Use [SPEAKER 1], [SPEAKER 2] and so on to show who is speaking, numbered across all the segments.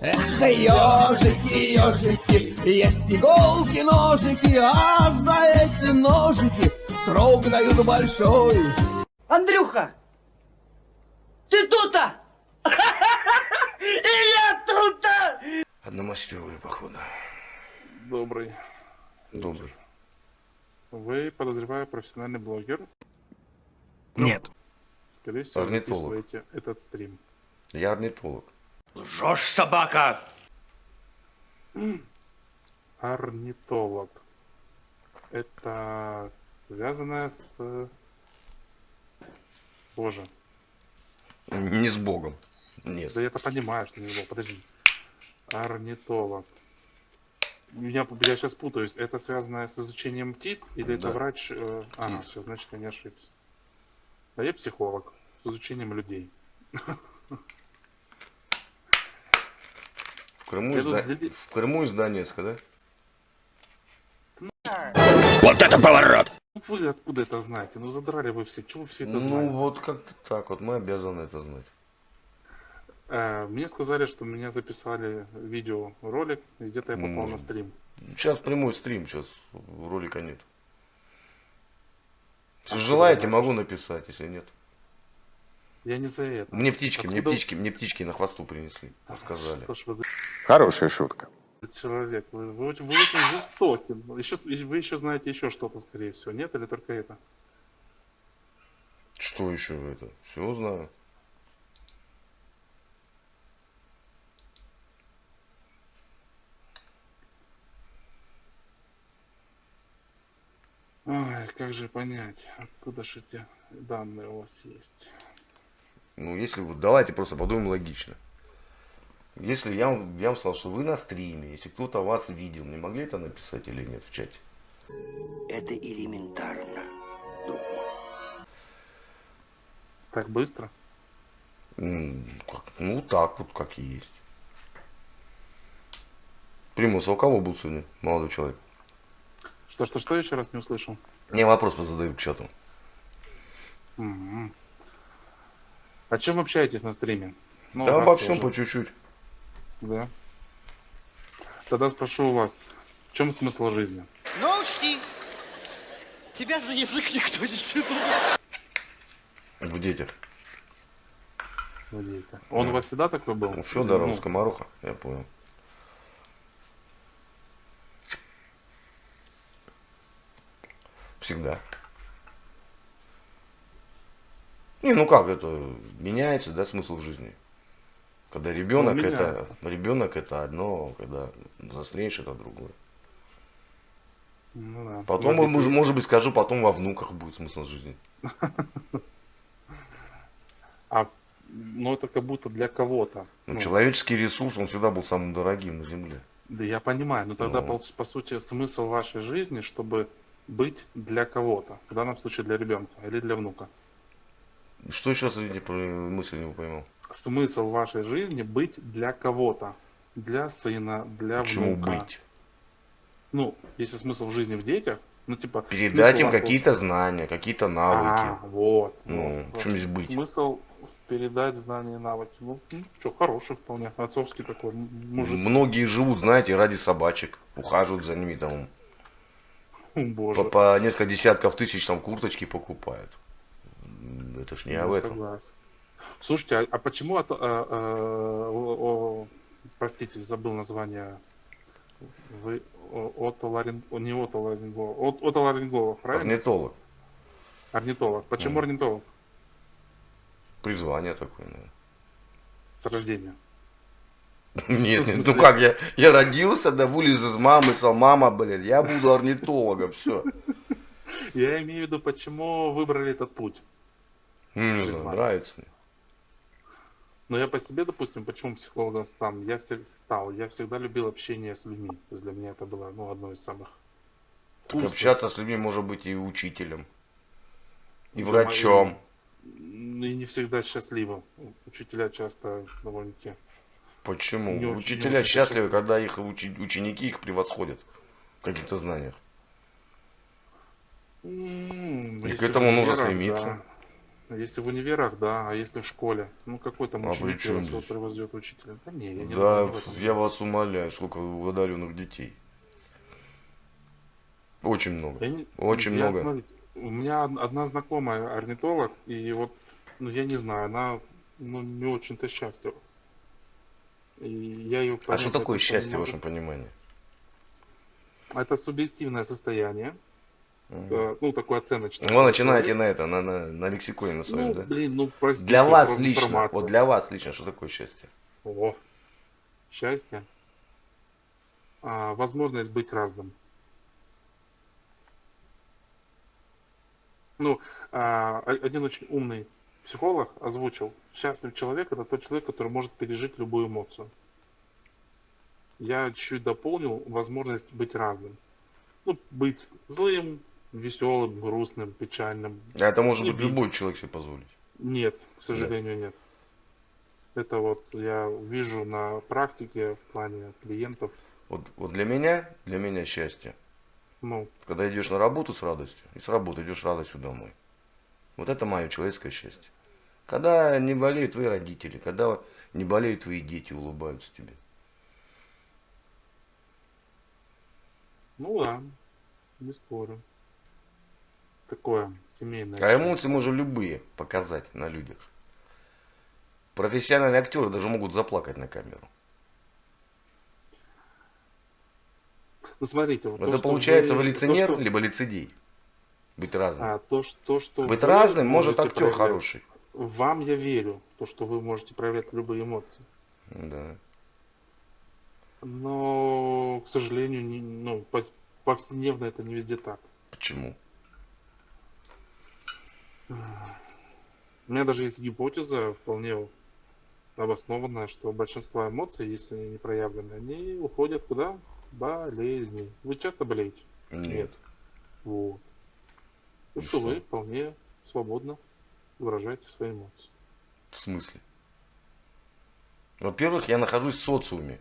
[SPEAKER 1] Эх, ежики, ежики, есть иголки, ножики, а за эти ножики срок дают большой.
[SPEAKER 2] Андрюха, ты тут-то? И я тут-то!
[SPEAKER 3] Одномастеровые, походу.
[SPEAKER 4] Добрый.
[SPEAKER 3] Добрый.
[SPEAKER 4] Вы, подозреваю, профессиональный блогер.
[SPEAKER 5] Нет.
[SPEAKER 4] Скорее всего,
[SPEAKER 3] Орнитолог.
[SPEAKER 4] записываете этот стрим.
[SPEAKER 3] Я орнитолог.
[SPEAKER 5] Лжешь, собака!
[SPEAKER 4] Орнитолог. Это связанное с... Боже.
[SPEAKER 3] Не с Богом. Нет.
[SPEAKER 4] Да я-то понимаю, что не было. Подожди. Орнитолог. Я сейчас путаюсь. Это связано с изучением птиц? Или это
[SPEAKER 3] Да.
[SPEAKER 4] врач? Ага,
[SPEAKER 3] Птиц.
[SPEAKER 4] все, значит, я не ошибся. А я психолог с изучением людей.
[SPEAKER 3] В Крыму,
[SPEAKER 4] Я тут следи-
[SPEAKER 3] в Крыму из Донецка, да?
[SPEAKER 5] Вот это поворот!
[SPEAKER 4] Ну, вы откуда это знаете? Ну задрали вы все. Чего вы все это
[SPEAKER 3] Ну
[SPEAKER 4] знаете?
[SPEAKER 3] вот как-то так вот, мы обязаны это знать.
[SPEAKER 4] Мне сказали, что меня записали видеоролик, и где-то я попал на
[SPEAKER 3] Может.
[SPEAKER 4] стрим.
[SPEAKER 3] Сейчас прямой стрим, сейчас ролика нет. Если
[SPEAKER 4] Откуда
[SPEAKER 3] желаете,
[SPEAKER 4] вы
[SPEAKER 3] могу
[SPEAKER 4] знаете,
[SPEAKER 3] написать, если нет.
[SPEAKER 4] Я не за это.
[SPEAKER 3] Мне птички
[SPEAKER 4] Откуда-
[SPEAKER 3] птички на хвосту принесли, сказали.
[SPEAKER 4] Что ж вы за
[SPEAKER 5] Хорошая шутка.
[SPEAKER 4] человек? Вы очень жестоки. Вы еще знаете еще что-то, скорее всего, нет? Или только это?
[SPEAKER 3] Что еще это? Все знаю.
[SPEAKER 4] Ой, как же понять, откуда же эти данные у вас есть?
[SPEAKER 3] Ну, если вот, давайте просто подумаем логично. Если я вам сказал, что вы на стриме, если кто-то вас видел, не могли это написать или нет в чате?
[SPEAKER 6] Это элементарно, друг мой.
[SPEAKER 4] Так быстро?
[SPEAKER 3] Ну, так вот, как и есть. Примус, а у кого был сегодня молодой человек?
[SPEAKER 4] Что еще раз не услышал?
[SPEAKER 3] Я вопрос задаю к чату.
[SPEAKER 4] Мгм. О чем общаетесь на стриме? Ну,
[SPEAKER 3] Да
[SPEAKER 4] раз
[SPEAKER 3] обо всем
[SPEAKER 4] уже.
[SPEAKER 3] по чуть-чуть.
[SPEAKER 4] Да. Тогда спрошу у вас, в чем смысл жизни?
[SPEAKER 7] Но учти, тебя за язык никто не тянул.
[SPEAKER 3] В детях.
[SPEAKER 4] Владейка. Он у вас всегда такой был?
[SPEAKER 3] У Федора,
[SPEAKER 4] Ну,
[SPEAKER 3] скомороха, я понял. Всегда. Не, ну как это меняется, да, смысл в жизни. Когда ребенок это одно, когда взрослеешь это другое.
[SPEAKER 4] ну да.
[SPEAKER 3] Потом,
[SPEAKER 4] У вас детей-
[SPEAKER 3] может быть, скажу, потом во внуках будет смысл жизни.
[SPEAKER 4] Ну это как будто для кого-то.
[SPEAKER 3] Но
[SPEAKER 4] Ну,
[SPEAKER 3] человеческий ресурс, он всегда был самым дорогим на Земле.
[SPEAKER 4] да я понимаю, но тогда
[SPEAKER 3] Ну.
[SPEAKER 4] по сути смысл вашей жизни, чтобы быть для кого-то. В данном случае для ребенка или для внука.
[SPEAKER 3] Что еще раз, извините, мысль не поймал?
[SPEAKER 4] Смысл вашей жизни быть для кого-то. Для сына, для
[SPEAKER 3] Почему
[SPEAKER 4] внука.
[SPEAKER 3] быть?
[SPEAKER 4] Ну, если смысл в жизни в детях, ну типа...
[SPEAKER 3] Передать
[SPEAKER 4] смысл
[SPEAKER 3] им
[SPEAKER 4] вашего-
[SPEAKER 3] какие-то знания, какие-то навыки.
[SPEAKER 4] Вот.
[SPEAKER 3] Ну,
[SPEAKER 4] вот.
[SPEAKER 3] в чем здесь быть?
[SPEAKER 4] Смысл передать знания и навыки. Ну, что, хороший вполне. Отцовский такой мужик.
[SPEAKER 3] Многие живут, знаете, ради собачек, ухаживают за ними, там,
[SPEAKER 4] Боже.
[SPEAKER 3] по несколько десятков тысяч там курточки покупают. Это ж не об
[SPEAKER 4] Ну,
[SPEAKER 3] этом.
[SPEAKER 4] согласен. Слушайте, а почему простите, забыл название. Вы не отоларинголог, правильно?
[SPEAKER 3] Орнитолог.
[SPEAKER 4] Орнитолог. Почему орнитолог?
[SPEAKER 3] Призвание такое, наверное.
[SPEAKER 4] С рождения.
[SPEAKER 3] Нет,
[SPEAKER 4] в
[SPEAKER 3] нет,
[SPEAKER 4] смысле?
[SPEAKER 3] ну как, я родился, да, вылез из мамы, сказал, мама, блин, я буду орнитологом, все.
[SPEAKER 4] Я имею в виду, почему выбрали этот путь.
[SPEAKER 3] Не знаю,
[SPEAKER 4] Призвание.
[SPEAKER 3] нравится мне.
[SPEAKER 4] Но я по себе, допустим, почему психологом стал? Я всегда любил общение с людьми. То есть для меня это было одно из самых
[SPEAKER 3] Так
[SPEAKER 4] вкусных.
[SPEAKER 3] общаться с людьми может быть и учителем, и
[SPEAKER 4] Да,
[SPEAKER 3] врачом.
[SPEAKER 4] И не всегда счастливо. Учителя часто довольно-таки.
[SPEAKER 3] Почему?
[SPEAKER 4] Не очень-
[SPEAKER 3] Учителя
[SPEAKER 4] не очень
[SPEAKER 3] счастливы,
[SPEAKER 4] счастливы.
[SPEAKER 3] когда их ученики их превосходят в каких-то знаниях.
[SPEAKER 4] И
[SPEAKER 3] к этому нужно стремиться.
[SPEAKER 4] Если в универах, да, а если в школе? Ну, какой там
[SPEAKER 3] А
[SPEAKER 4] ученик
[SPEAKER 3] при чем
[SPEAKER 4] первый
[SPEAKER 3] здесь?
[SPEAKER 4] привозет учителя? Да не, я не
[SPEAKER 3] Да,
[SPEAKER 4] думаю, не в этом.
[SPEAKER 3] я вас умоляю, сколько одаренных детей. Очень много.
[SPEAKER 4] Я не-
[SPEAKER 3] Очень
[SPEAKER 4] я,
[SPEAKER 3] много.
[SPEAKER 4] смотрите, у меня одна знакомая орнитолог, и вот, ну, я не знаю, она, ну, не очень-то счастлива. И я ее
[SPEAKER 3] А что
[SPEAKER 4] понять
[SPEAKER 3] такое
[SPEAKER 4] до конца не
[SPEAKER 3] счастье в
[SPEAKER 4] могу.
[SPEAKER 3] вашем понимании?
[SPEAKER 4] Это субъективное состояние, ну, такое оценочное.
[SPEAKER 3] Вы начинаете на это, на лексиконе на своем,
[SPEAKER 4] Ну,
[SPEAKER 3] да?
[SPEAKER 4] блин, ну, простите,
[SPEAKER 3] Для вас лично,
[SPEAKER 4] информация.
[SPEAKER 3] вот для вас лично, что такое счастье?
[SPEAKER 4] О, счастье. Возможность быть разным. Ну, один очень умный психолог озвучил: счастлив человек — это тот человек, который может пережить любую эмоцию. Я чуть дополнил: возможность быть разным. Ну, быть злым, веселым, грустным, печальным.
[SPEAKER 3] А это может
[SPEAKER 4] Не
[SPEAKER 3] быть
[SPEAKER 4] бить.
[SPEAKER 3] любой человек себе позволить.
[SPEAKER 4] Нет, к сожалению, нет. Это вот я вижу на практике в плане клиентов.
[SPEAKER 3] Вот для меня счастье.
[SPEAKER 4] Ну,
[SPEAKER 3] Когда идешь на работу с радостью, и с работы идешь с радостью домой. Вот это мое человеческое счастье. Когда не болеют твои родители, когда не болеют твои дети, улыбаются тебе.
[SPEAKER 4] ну да, не спорю. Такое семейное
[SPEAKER 3] А
[SPEAKER 4] счастье.
[SPEAKER 3] эмоции можно любые показать на людях. Профессиональные актеры даже могут заплакать на камеру.
[SPEAKER 4] Ну, смотрите, вот
[SPEAKER 3] Это
[SPEAKER 4] то, что
[SPEAKER 3] получается
[SPEAKER 4] вы-
[SPEAKER 3] вы лицемер,
[SPEAKER 4] то, что-
[SPEAKER 3] либо лицедей. Быть разным.
[SPEAKER 4] то, что
[SPEAKER 3] Быть
[SPEAKER 4] вы
[SPEAKER 3] разным может
[SPEAKER 4] можете
[SPEAKER 3] актер
[SPEAKER 4] проявлять.
[SPEAKER 3] хороший.
[SPEAKER 4] Вам я верю, то, что вы можете проявлять любые эмоции.
[SPEAKER 3] Да.
[SPEAKER 4] Но, к сожалению, ну, повседневно это не везде так.
[SPEAKER 3] Почему?
[SPEAKER 4] У меня даже есть гипотеза, вполне обоснованная, что большинство эмоций, если они не проявлены, они уходят куда? Болезни. Вы часто болеете?
[SPEAKER 3] Нет.
[SPEAKER 4] Вот.
[SPEAKER 3] И
[SPEAKER 4] И что
[SPEAKER 3] что?
[SPEAKER 4] вы вполне свободно выражаете свои эмоции.
[SPEAKER 3] В смысле? Во-первых, я нахожусь в социуме.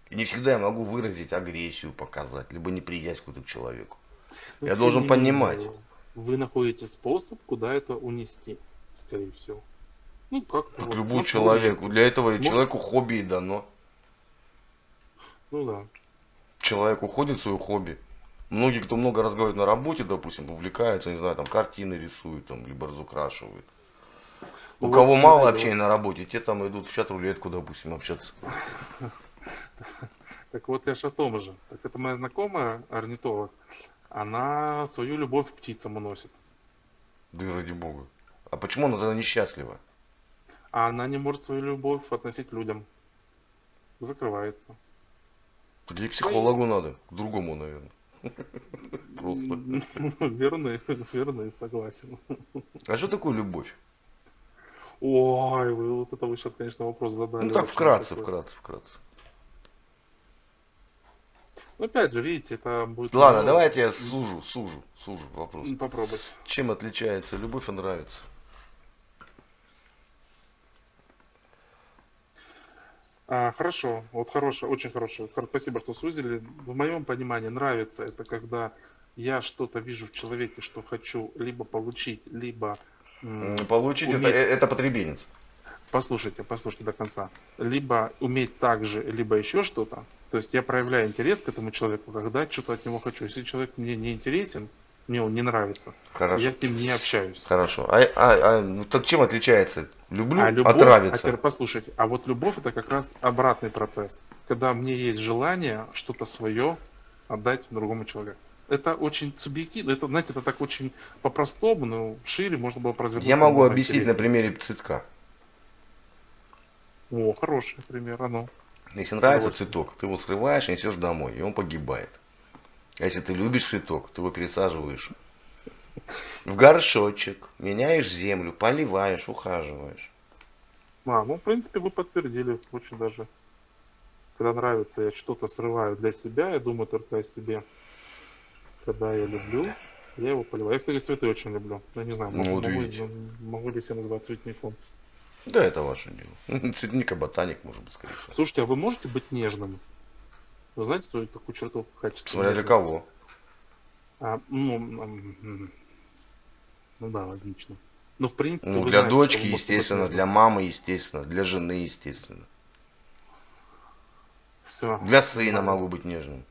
[SPEAKER 3] И не всегда я могу выразить агрессию, показать, либо неприязнь какую-то к человеку.
[SPEAKER 4] Но
[SPEAKER 3] Я
[SPEAKER 4] тем
[SPEAKER 3] должен
[SPEAKER 4] не
[SPEAKER 3] понимать.
[SPEAKER 4] менее, вы находите способ, куда это унести, скорее всего. Ну, как-то
[SPEAKER 3] Как
[SPEAKER 4] вот,
[SPEAKER 3] любой
[SPEAKER 4] может,
[SPEAKER 3] человек.
[SPEAKER 4] вы-
[SPEAKER 3] Для этого
[SPEAKER 4] может-
[SPEAKER 3] человеку хобби и дано.
[SPEAKER 4] Ну да.
[SPEAKER 3] Человек уходит в свое хобби. Многие, кто много разговаривает на работе, допустим, увлекаются, не знаю, там картины рисуют, там, либо разукрашивают. У
[SPEAKER 4] Вот,
[SPEAKER 3] кого мало
[SPEAKER 4] смотрите,
[SPEAKER 3] общения на работе, те там идут в чат-рулетку, допустим, общаться.
[SPEAKER 4] Так вот я ж о том же. Так это моя знакомая орнитолог. Она свою любовь к птицам уносит.
[SPEAKER 3] Да и ради бога. А почему она тогда несчастлива?
[SPEAKER 4] А она не может свою любовь относить к людям. Закрывается.
[SPEAKER 3] Так ей к психологу надо, к другому, наверное. Просто.
[SPEAKER 4] Верный, согласен.
[SPEAKER 3] А что такое любовь?
[SPEAKER 4] Ой, вот это вы сейчас, конечно, вопрос задали.
[SPEAKER 3] Ну так
[SPEAKER 4] очень
[SPEAKER 3] вкратце,
[SPEAKER 4] такой.
[SPEAKER 3] вкратце.
[SPEAKER 4] Ну, опять же, видите, это будет...
[SPEAKER 3] Ладно,
[SPEAKER 4] ну,
[SPEAKER 3] давайте я сужу вопрос.
[SPEAKER 4] Попробовать.
[SPEAKER 3] Чем отличается любовь от нравится?
[SPEAKER 4] Хорошо, вот хорошо, очень хорошо. Спасибо, что сузили. В моем понимании нравится это, когда я что-то вижу в человеке, что хочу либо получить, либо
[SPEAKER 3] Получить
[SPEAKER 4] уметь-
[SPEAKER 3] это потребенец.
[SPEAKER 4] Послушайте до конца. Либо уметь так же, либо еще что-то. То есть я проявляю интерес к этому человеку, когда что-то от него хочу. Если человек мне не интересен, мне он не нравится,
[SPEAKER 3] Хорошо.
[SPEAKER 4] я с ним не общаюсь.
[SPEAKER 3] Хорошо. Ну, так чем отличается люблю
[SPEAKER 4] любовь,
[SPEAKER 3] от нравится?
[SPEAKER 4] теперь послушайте, а вот любовь это как раз обратный процесс. Когда мне есть желание что-то свое отдать другому человеку. Это очень субъективно, это, знаете, это так очень по-простому, но шире можно было развернуть.
[SPEAKER 3] Я могу
[SPEAKER 4] намного
[SPEAKER 3] объяснить на
[SPEAKER 4] интереснее.
[SPEAKER 3] примере цветка.
[SPEAKER 4] О, хороший пример, оно.
[SPEAKER 3] Если нравится
[SPEAKER 4] Удовольствие.
[SPEAKER 3] цветок, ты его срываешь и несешь домой, и он погибает. А если ты любишь цветок, ты его пересаживаешь в горшочек, меняешь землю, поливаешь, ухаживаешь.
[SPEAKER 4] Ну, в принципе, вы подтвердили очень даже. Когда нравится, я что-то срываю для себя, я думаю только о себе. Когда я люблю, я его поливаю. Я, кстати, цветы очень люблю. Я не знаю,
[SPEAKER 3] Ну, вот видите.
[SPEAKER 4] могу ли себя назвать цветником.
[SPEAKER 3] Да, это ваше дело. Цветник и ботаник, может быть, скорее всего.
[SPEAKER 4] Слушайте, а вы можете быть нежным? Вы знаете свою такую черту качества?
[SPEAKER 3] Смотря для кого.
[SPEAKER 4] Ну да, логично. Но в принципе
[SPEAKER 3] Ну,
[SPEAKER 4] вы
[SPEAKER 3] для
[SPEAKER 4] знаете, что
[SPEAKER 3] дочки,
[SPEAKER 4] вы можете
[SPEAKER 3] естественно,
[SPEAKER 4] быть
[SPEAKER 3] для мамы, естественно, для жены, естественно.
[SPEAKER 4] Все.
[SPEAKER 3] Для сына могу быть нежным.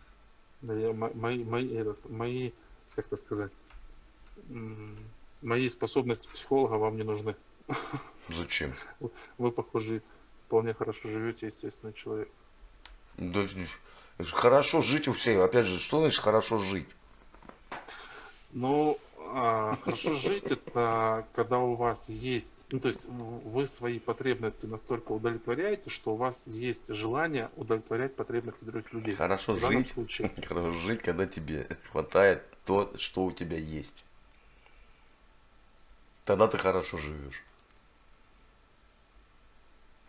[SPEAKER 4] Мои, как это сказать, мои способности психолога вам не нужны.
[SPEAKER 3] Зачем?
[SPEAKER 4] Вы, похоже, вполне хорошо живете, естественный человек.
[SPEAKER 3] Да, хорошо жить у всех. Опять же, что значит хорошо жить?
[SPEAKER 4] Ну, хорошо жить это когда у вас есть, ну то есть вы свои потребности настолько удовлетворяете, что у вас есть желание удовлетворять потребности других людей.
[SPEAKER 3] Хорошо
[SPEAKER 4] В данном
[SPEAKER 3] жить.
[SPEAKER 4] случае.
[SPEAKER 3] Хорошо жить, когда тебе хватает то, что у тебя есть. Тогда ты хорошо живешь.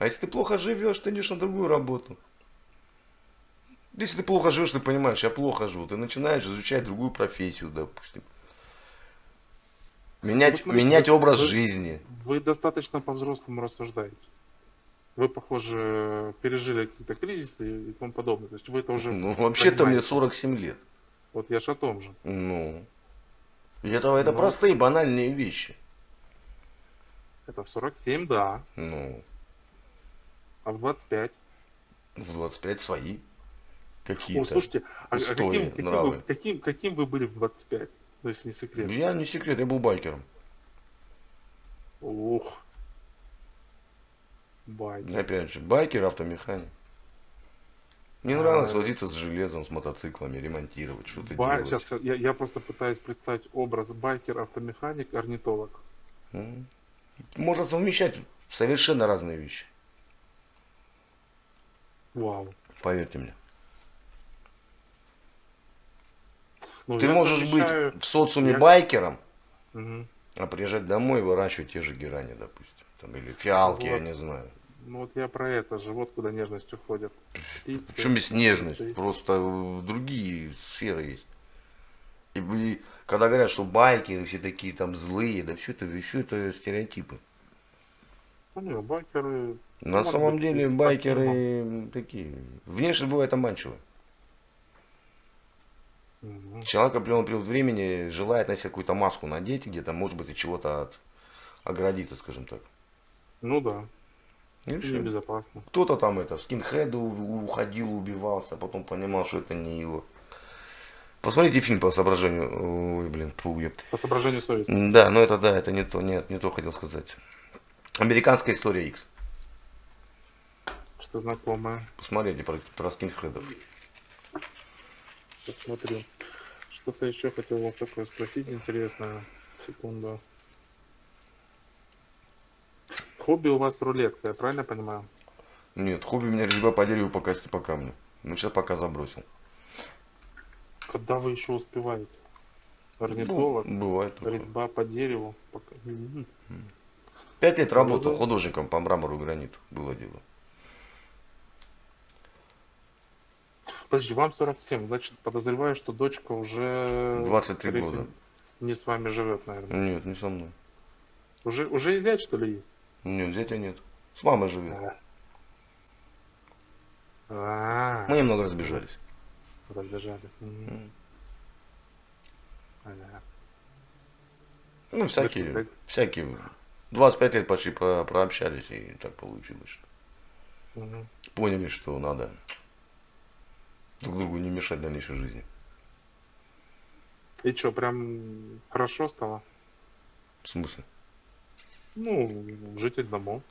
[SPEAKER 3] А если ты плохо живешь, ты идешь на другую работу. Если ты плохо живешь, ты понимаешь, я плохо живу. Ты начинаешь изучать другую профессию, допустим. Менять образ жизни.
[SPEAKER 4] Вы достаточно по-взрослому рассуждаете. Вы, похоже, пережили какие-то кризисы и тому подобное. То есть вы это уже
[SPEAKER 3] Ну, вообще-то мне
[SPEAKER 4] понимаете.
[SPEAKER 3] 47 лет.
[SPEAKER 4] Вот я ж о том же.
[SPEAKER 3] Ну. И это
[SPEAKER 4] Ну.
[SPEAKER 3] простые, банальные вещи.
[SPEAKER 4] Это в 47, да.
[SPEAKER 3] Ну,
[SPEAKER 4] А в 25?
[SPEAKER 3] в 25 свои.
[SPEAKER 4] О,
[SPEAKER 3] Какие-то.
[SPEAKER 4] слушайте,
[SPEAKER 3] устои, нравы.
[SPEAKER 4] каким вы были в 25? Ну, если не секрет.
[SPEAKER 3] Я не секрет, я был байкером.
[SPEAKER 4] Ух. Байки.
[SPEAKER 3] Опять же, байкер, автомеханик. Мне нравилось возиться с железом, с мотоциклами, ремонтировать, что-то делать.
[SPEAKER 4] Сейчас я просто пытаюсь представить образ байкер, автомеханик, орнитолог.
[SPEAKER 3] Можно совмещать совершенно разные вещи.
[SPEAKER 4] Вау.
[SPEAKER 3] Поверьте мне.
[SPEAKER 4] Ну,
[SPEAKER 3] Ты
[SPEAKER 4] я
[SPEAKER 3] можешь
[SPEAKER 4] совмещаю-
[SPEAKER 3] быть в социуме
[SPEAKER 4] я-
[SPEAKER 3] байкером,
[SPEAKER 4] Мгм.
[SPEAKER 3] а приезжать домой и выращивать те же герани, допустим. Там, или фиалки, я
[SPEAKER 4] Вот.
[SPEAKER 3] не знаю.
[SPEAKER 4] Ну вот я про это же, вот куда нежность уходит. Птицы,
[SPEAKER 3] Причем есть нежность,
[SPEAKER 4] цветы.
[SPEAKER 3] просто другие сферы есть. И когда говорят, что байкеры все такие там злые, да все это стереотипы.
[SPEAKER 4] Ну, не, байкеры...
[SPEAKER 3] На
[SPEAKER 4] может
[SPEAKER 3] самом
[SPEAKER 4] быть,
[SPEAKER 3] деле
[SPEAKER 4] есть
[SPEAKER 3] байкеры такие, внешне бывает обманчивы.
[SPEAKER 4] Мгм.
[SPEAKER 3] Человек в определенный период времени желает на себя какую-то маску надеть, где-то, может быть, от чего-то оградиться, скажем так.
[SPEAKER 4] Ну да,
[SPEAKER 3] И
[SPEAKER 4] и
[SPEAKER 3] всё.
[SPEAKER 4] небезопасно.
[SPEAKER 3] Кто-то там в скинхеду уходил, убивался, а потом понимал, что это не его. Посмотрите фильм по соображению. Ой, блин,
[SPEAKER 4] По соображению совести.
[SPEAKER 3] Да, но это не то, нет, не то хотел сказать. Американская история X.
[SPEAKER 4] Что знакомое.
[SPEAKER 3] Посмотрите про скинхедов.
[SPEAKER 4] Посмотрю. Что-то еще хотел вас такое спросить интересное. Секунду. Хобби у вас рулетка, я правильно понимаю?
[SPEAKER 3] Нет, хобби у меня резьба по дереву, по кости, по камню. Ну сейчас пока забросил.
[SPEAKER 4] Когда вы еще успеваете? Орнитолог,
[SPEAKER 3] Ну, бывает. такое.
[SPEAKER 4] резьба по дереву. Мгм.
[SPEAKER 3] 5 лет работал
[SPEAKER 4] за-
[SPEAKER 3] художником по мрамору и граниту. Было дело.
[SPEAKER 4] Подожди, вам 47, значит, подозреваю, что дочка уже...
[SPEAKER 3] 23
[SPEAKER 4] скорее
[SPEAKER 3] года.
[SPEAKER 4] всего, не с вами живет, наверное.
[SPEAKER 3] Нет, не со мной.
[SPEAKER 4] Уже и зять, что ли, есть?
[SPEAKER 3] Нет, зятя нет. С мамой живет.
[SPEAKER 4] А,
[SPEAKER 3] Мы немного разбежались.
[SPEAKER 4] разбежались. Мгм. Понятно.
[SPEAKER 3] Ну, всякие,
[SPEAKER 4] Дочка,
[SPEAKER 3] всякие. 25 лет почти прообщались, и так получилось. Что
[SPEAKER 4] Мгм.
[SPEAKER 3] поняли, что надо друг другу не мешать в дальнейшей жизни.
[SPEAKER 4] И что, прям хорошо стало?
[SPEAKER 3] В смысле?
[SPEAKER 4] Ну, жить одному.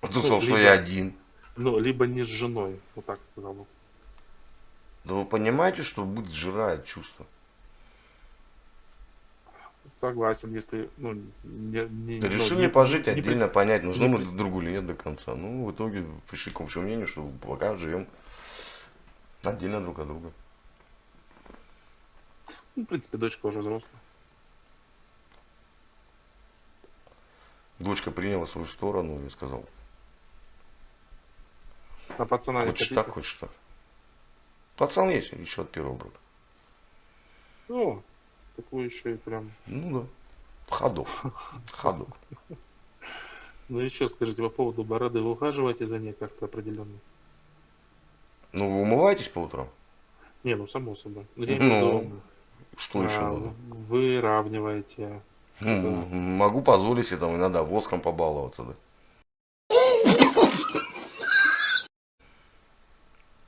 [SPEAKER 3] А ты сказал, что
[SPEAKER 4] либо-
[SPEAKER 3] я один.
[SPEAKER 4] Ну, либо не с женой, вот так сказал бы.
[SPEAKER 3] Да вы понимаете, что будет сжирает чувство?
[SPEAKER 4] Согласен, если, ну, не...
[SPEAKER 3] Да
[SPEAKER 4] ну,
[SPEAKER 3] решили
[SPEAKER 4] не-
[SPEAKER 3] пожить
[SPEAKER 4] не
[SPEAKER 3] отдельно,
[SPEAKER 4] при-
[SPEAKER 3] понять, нужны мы
[SPEAKER 4] при-
[SPEAKER 3] друг другу или нет до конца. Ну, в итоге пришли к общему мнению, что пока живем отдельно друг от друга.
[SPEAKER 4] Ну, в принципе, дочка уже взрослая.
[SPEAKER 3] Дочка приняла свою сторону и сказал,
[SPEAKER 4] А пацана не
[SPEAKER 3] хочешь
[SPEAKER 4] хотите?
[SPEAKER 3] так, хочешь так. Пацан есть еще от первого брака.
[SPEAKER 4] О, такой еще и прям...
[SPEAKER 3] Ну да. Ходок. Ходок.
[SPEAKER 4] Ну, еще скажите по поводу бороды. Вы ухаживаете за ней как-то определенно?
[SPEAKER 3] Ну вы умываетесь по утрам?
[SPEAKER 4] Не, ну, само собой. Ну, я имею в
[SPEAKER 3] Ну,
[SPEAKER 4] виду,
[SPEAKER 3] что еще надо?
[SPEAKER 4] выравниваете,
[SPEAKER 3] Могу позволить себе там иногда воском побаловаться, да.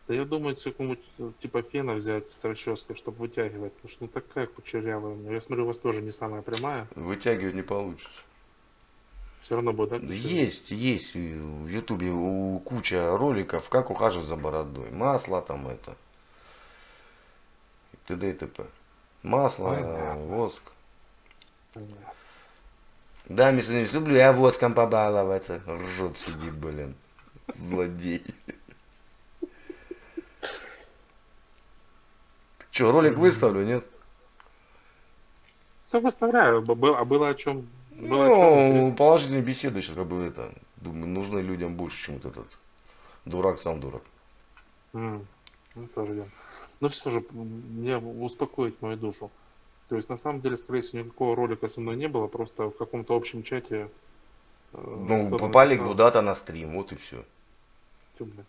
[SPEAKER 4] Да я думаю, какую-нибудь типа фена взять с расческой, чтобы вытягивать. Потому что ну такая кучерявая у меня. Я смотрю, у вас тоже не самая прямая.
[SPEAKER 3] Вытягивать не получится.
[SPEAKER 4] Все равно будет, да? кучерявая?
[SPEAKER 3] Есть в Ютубе куча роликов, как ухаживать за бородой. Масло там это. И т.д. и т.п. Масло,
[SPEAKER 4] Понятно.
[SPEAKER 3] воск.
[SPEAKER 4] Понятно.
[SPEAKER 3] Да, мисс Денис, люблю я воском побаловаться. Ржет сидит, блин. Злодей. Че, ролик выставлю, нет?
[SPEAKER 4] Да выставляю, а было о чем?
[SPEAKER 3] Ну, положительные беседы сейчас как бы это. Думаю, нужны людям больше, чем вот этот дурак сам дурак.
[SPEAKER 4] Ну, тоже верно. Но все же, мне успокоить мою душу. То есть, на самом деле, скорее всего, никакого ролика со мной не было, просто в каком-то общем чате
[SPEAKER 3] Ну,
[SPEAKER 4] кто-то
[SPEAKER 3] попали
[SPEAKER 4] написал,
[SPEAKER 3] куда-то на стрим, вот и все.
[SPEAKER 4] «Тю, бля».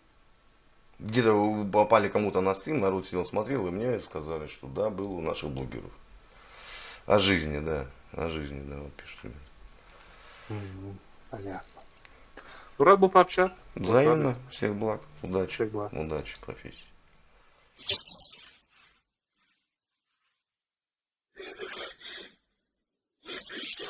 [SPEAKER 3] Где-то попали кому-то на стрим, народ сидел, смотрел, и мне сказали, что да, был у наших блогеров. О жизни, да. О жизни, да, вот пишут ребята.
[SPEAKER 4] Понятно. Ну, рад был пообщаться.
[SPEAKER 3] Взаимно. Всех благ. Удачи.
[SPEAKER 4] Всех благ.
[SPEAKER 3] Удачи в профессии.
[SPEAKER 6] Если что,